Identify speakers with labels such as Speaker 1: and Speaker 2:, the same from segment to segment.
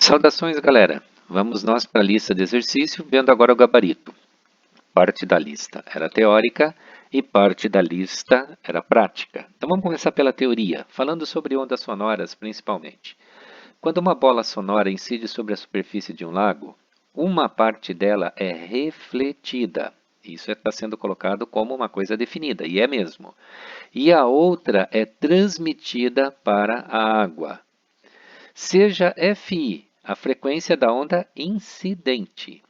Speaker 1: Saudações, galera! Vamos nós para a lista de exercício, vendo agora o gabarito. Parte da lista era teórica e parte da lista era prática. Então vamos começar pela teoria, falando sobre ondas sonoras principalmente. Quando uma bola sonora incide sobre a superfície de um lago, uma parte dela é refletida. Isso está sendo colocado como uma coisa definida, e é mesmo. E a outra é transmitida para a água. Seja Fi a frequência da onda incidente,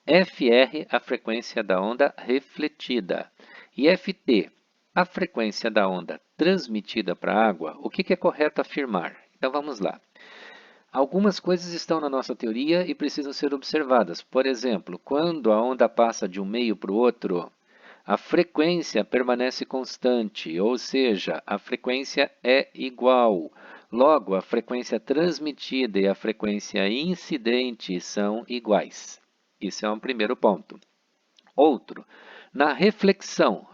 Speaker 1: Fr a frequência da onda refletida e Ft a frequência da onda transmitida para a água, o que é correto afirmar? Então vamos lá. Algumas coisas estão na nossa teoria e precisam ser observadas. Por exemplo, quando a onda passa de um meio para o outro, a frequência permanece constante, ou seja, a frequência é igual. Logo, a frequência transmitida e a frequência incidente são iguais. Isso é um primeiro ponto. Outro, na reflexão,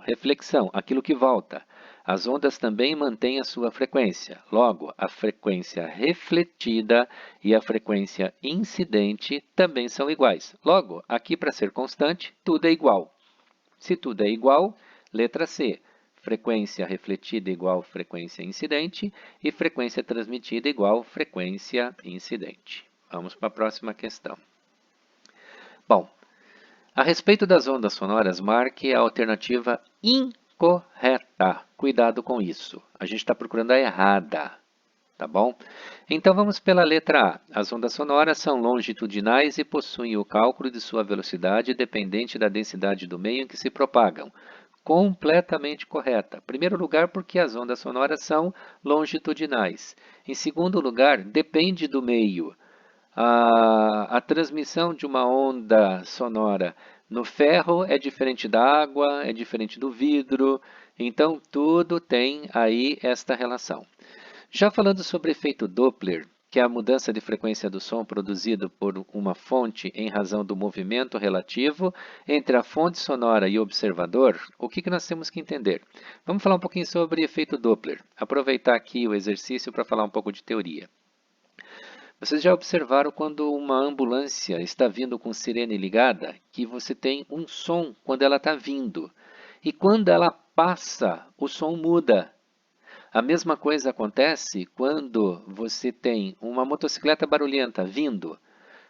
Speaker 1: aquilo que volta. As ondas também mantêm a sua frequência. Logo, a frequência refletida e a frequência incidente também são iguais. Logo, aqui para ser constante, tudo é igual. Se tudo é igual, letra C, frequência refletida igual frequência incidente e frequência transmitida igual frequência incidente. Vamos para a próxima questão. Bom, a respeito das ondas sonoras, marque a alternativa incorreta. Cuidado com isso. A gente está procurando a errada, tá bom? Então vamos pela letra A. As ondas sonoras são longitudinais e possuem o cálculo de sua velocidade dependente da densidade do meio em que se propagam. Completamente correta. Em primeiro lugar, porque as ondas sonoras são longitudinais. Em segundo lugar, depende do meio. A transmissão de uma onda sonora no ferro é diferente da água, é diferente do vidro, então tudo tem aí esta relação. Já falando sobre efeito Doppler, que é a mudança de frequência do som produzido por uma fonte em razão do movimento relativo entre a fonte sonora e o observador, o que nós temos que entender? Vamos falar um pouquinho sobre efeito Doppler. Aproveitar aqui o exercício para falar um pouco de teoria. Vocês já observaram quando uma ambulância está vindo com sirene ligada, que você tem um som quando ela está vindo. E quando ela passa, o som muda. A mesma coisa acontece quando você tem uma motocicleta barulhenta vindo.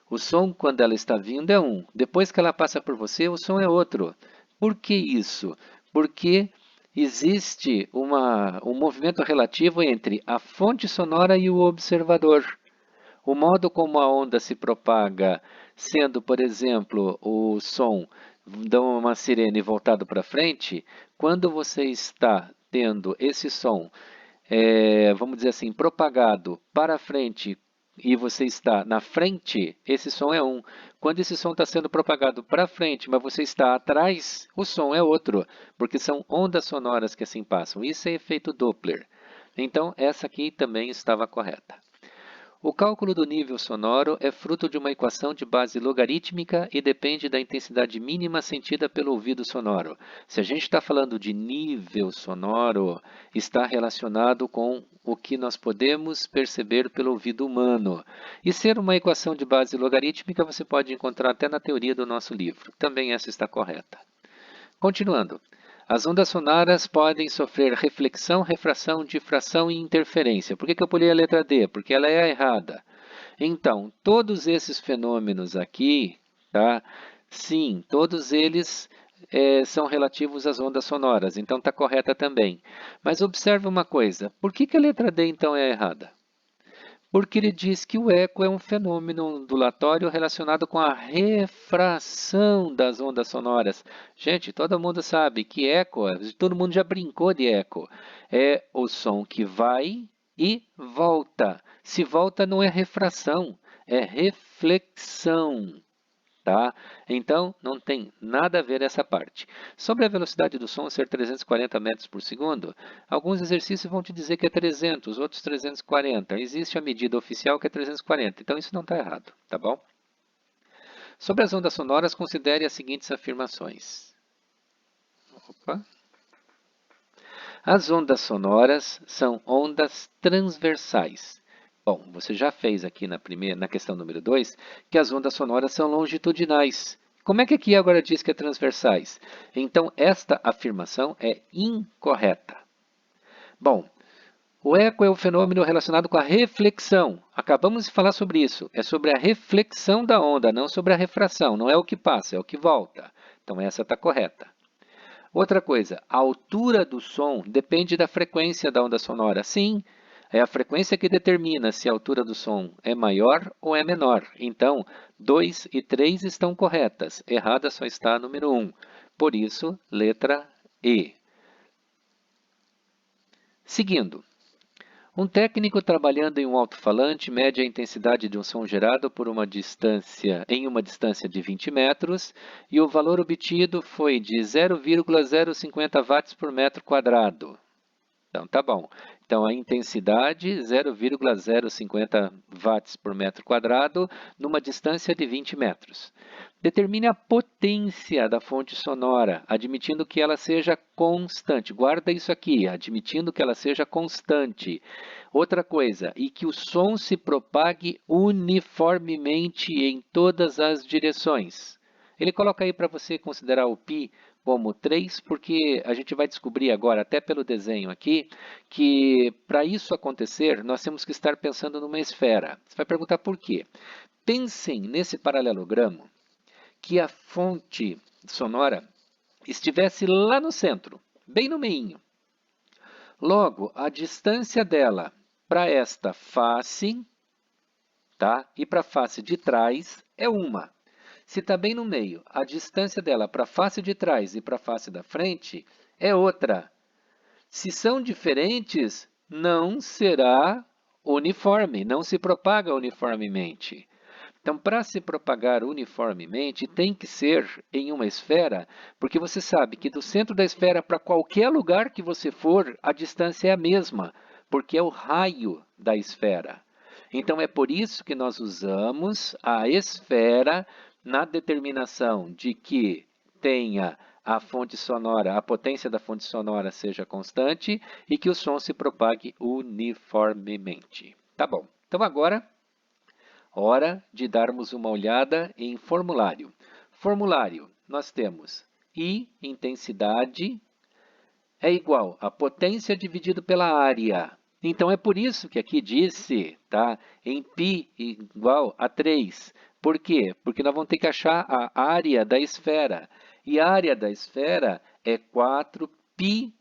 Speaker 1: O som, quando ela está vindo, é um. Depois que ela passa por você, o som é outro. Por que isso? Porque existe um movimento relativo entre a fonte sonora e o observador. O modo como a onda se propaga, sendo, por exemplo, o som de uma sirene voltado para frente, quando você está tendo esse som, vamos dizer assim, propagado para frente e você está na frente, esse som é um. Quando esse som está sendo propagado para frente, mas você está atrás, o som é outro, porque são ondas sonoras que assim passam. Isso é efeito Doppler. Então, essa aqui também estava correta. O cálculo do nível sonoro é fruto de uma equação de base logarítmica e depende da intensidade mínima sentida pelo ouvido sonoro. Se a gente está falando de nível sonoro, está relacionado com o que nós podemos perceber pelo ouvido humano. E ser uma equação de base logarítmica você pode encontrar até na teoria do nosso livro. Também essa está correta. Continuando. As ondas sonoras podem sofrer reflexão, refração, difração e interferência. Por que eu pulei a letra D? Porque ela é a errada. Então, todos esses fenômenos aqui, tá? Sim, todos eles são relativos às ondas sonoras, então está correta também. Mas observe uma coisa, por que a letra D então é errada? Porque ele diz que o eco é um fenômeno ondulatório relacionado com a refração das ondas sonoras. Gente, todo mundo sabe que eco, todo mundo já brincou de eco. É o som que vai e volta. Se volta não é refração, é reflexão. Tá? Então, não tem nada a ver essa parte. Sobre a velocidade do som ser 340 metros por segundo, alguns exercícios vão te dizer que é 300, outros 340. Existe a medida oficial que é 340, então isso não está errado, tá bom? Sobre as ondas sonoras, considere as seguintes afirmações. Opa. As ondas sonoras são ondas transversais. Bom, você já fez aqui na questão número 2 que as ondas sonoras são longitudinais. Como é que aqui agora diz que é transversais? Então, esta afirmação é incorreta. Bom, o eco é o fenômeno relacionado com a reflexão. Acabamos de falar sobre isso. É sobre a reflexão da onda, não sobre a refração. Não é o que passa, é o que volta. Então, essa está correta. Outra coisa, a altura do som depende da frequência da onda sonora. Sim, é a frequência que determina se a altura do som é maior ou é menor. Então, 2 e 3 estão corretas. Errada só está a número 1. Por isso, letra E. Seguindo. Um técnico trabalhando em um alto-falante mede a intensidade de um som gerado em uma distância de 20 metros e o valor obtido foi de 0,050 watts por metro quadrado. Então, tá bom. Então, a intensidade, 0,050 watts por metro quadrado, numa distância de 20 metros. Determine a potência da fonte sonora, admitindo que ela seja constante. Guarda isso aqui, admitindo que ela seja constante. Outra coisa, e que o som se propague uniformemente em todas as direções. Ele coloca aí para você considerar o π como 3, porque a gente vai descobrir agora, até pelo desenho aqui, que para isso acontecer, nós temos que estar pensando numa esfera. Você vai perguntar por quê? Pensem nesse paralelogramo que a fonte sonora estivesse lá no centro, bem no meio. Logo, a distância dela para esta face, tá? E para a face de trás é uma. Se está bem no meio, a distância dela para a face de trás e para a face da frente é outra. Se são diferentes, não será uniforme, não se propaga uniformemente. Então, para se propagar uniformemente, tem que ser em uma esfera, porque você sabe que do centro da esfera para qualquer lugar que você for, a distância é a mesma, porque é o raio da esfera. Então, é por isso que nós usamos a esfera na determinação de que tenha a fonte sonora, a potência da fonte sonora seja constante e que o som se propague uniformemente. Tá bom. Então, agora, hora de darmos uma olhada em formulário. Formulário, nós temos I, intensidade, é igual a potência dividido pela área. Então, é por isso que aqui disse, tá, em π igual a 3. Por quê? Porque nós vamos ter que achar a área da esfera. E a área da esfera é 4πr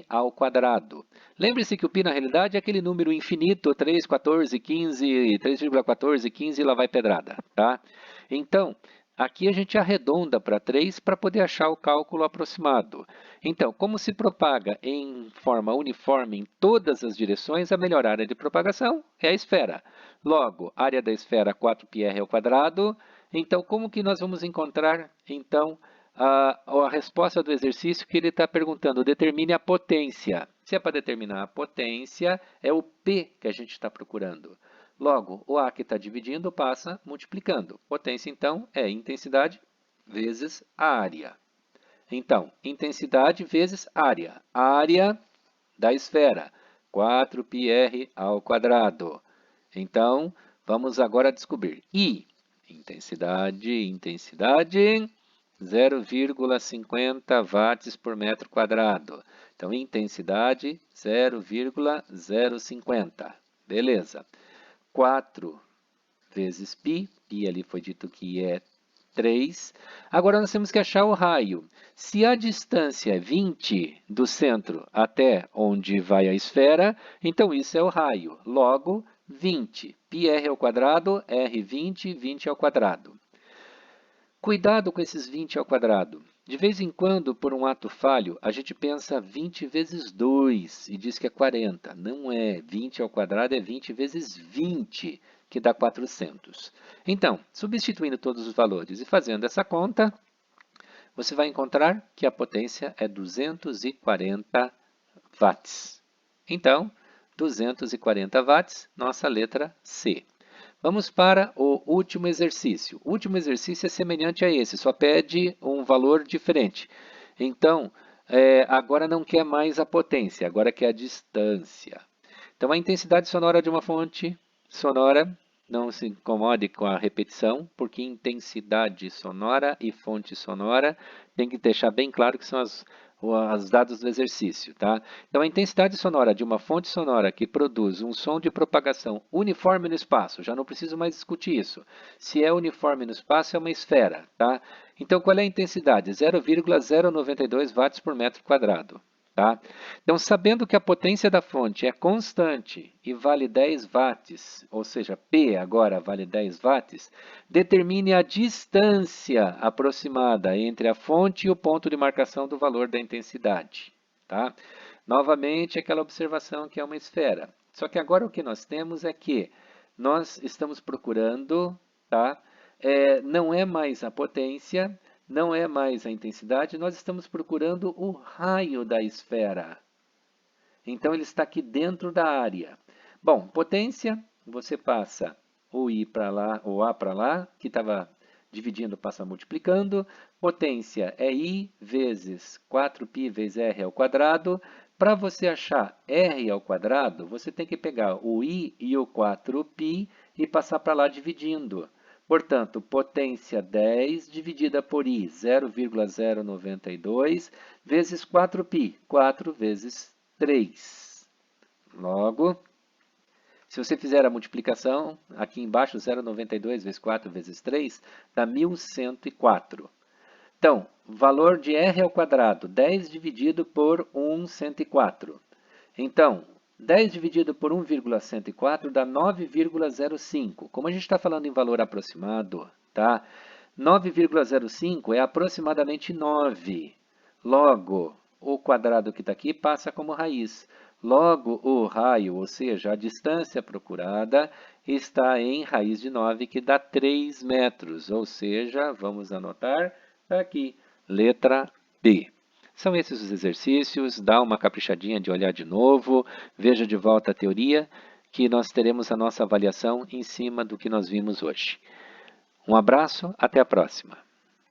Speaker 1: ao quadrado. Lembre-se que o π, na realidade, é aquele número infinito, 3, 14, 15, 3,14, 15, e lá vai pedrada, tá? Então, aqui a gente arredonda para 3 para poder achar o cálculo aproximado. Então, como se propaga em forma uniforme em todas as direções, a melhor área de propagação é a esfera. Logo, área da esfera 4πr ao quadrado. Então, como que nós vamos encontrar, então, a resposta do exercício que ele está perguntando? Determine a potência. Se é para determinar a potência, é o P que a gente está procurando. Logo, o A que está dividindo passa multiplicando. Potência, então, é intensidade vezes a área. Então, intensidade vezes área. Área da esfera, 4πr ao quadrado. Então, vamos agora descobrir. I, intensidade, 0,50 watts por metro quadrado. Então, intensidade, 0,050. Beleza. 4 vezes π, π ali foi dito que é 3. Agora nós temos que achar o raio. Se a distância é 20 do centro até onde vai a esfera, então isso é o raio. Logo, 20. πr ao quadrado, r20, 20 ao quadrado. Cuidado com esses 20 ao quadrado. De vez em quando, por um ato falho, a gente pensa 20 vezes 2 e diz que é 40. Não é. 20 ao quadrado é 20 vezes 20, que dá 400. Então, substituindo todos os valores e fazendo essa conta, você vai encontrar que a potência é 240 watts. Então, 240 watts, nossa letra C. Vamos para o último exercício. O último exercício é semelhante a esse, só pede um valor diferente. Então, agora não quer mais a potência, agora quer a distância. Então, a intensidade sonora de uma fonte sonora, não se incomode com a repetição, porque intensidade sonora e fonte sonora tem que deixar bem claro que são os dados do exercício, tá? Então, a intensidade sonora de uma fonte sonora que produz um som de propagação uniforme no espaço, já não preciso mais discutir isso. Se é uniforme no espaço, é uma esfera, tá? Então, qual é a intensidade? 0,092 watts por metro quadrado. Tá? Então, sabendo que a potência da fonte é constante e vale 10 watts, ou seja, P agora vale 10 watts, determine a distância aproximada entre a fonte e o ponto de marcação do valor da intensidade. Tá? Novamente, aquela observação que é uma esfera. Só que agora o que nós temos é que nós estamos procurando, tá? Não é mais a potência, não é mais a intensidade, nós estamos procurando o raio da esfera. Então, ele está aqui dentro da área. Bom, potência, você passa o I para lá, o A para lá, que estava dividindo, passa multiplicando. Potência é I vezes 4π vezes R ao quadrado. Para você achar R ao quadrado, você tem que pegar o I e o 4π e passar para lá dividindo. Portanto, potência 10 dividida por I, 0,092, vezes 4π, 4 vezes 3. Logo, se você fizer a multiplicação, aqui embaixo, 0,92 vezes 4 vezes 3, dá 1.104. Então, valor de R ao quadrado, 10 dividido por 104. Então, 10 dividido por 1,104 dá 9,05. Como a gente está falando em valor aproximado, tá? 9,05 é aproximadamente 9. Logo, o quadrado que está aqui passa como raiz. Logo, o raio, ou seja, a distância procurada, está em raiz de 9, que dá 3 metros. Ou seja, vamos anotar aqui, letra B. São esses os exercícios, dá uma caprichadinha de olhar de novo, veja de volta a teoria, que nós teremos a nossa avaliação em cima do que nós vimos hoje. Um abraço, até a próxima.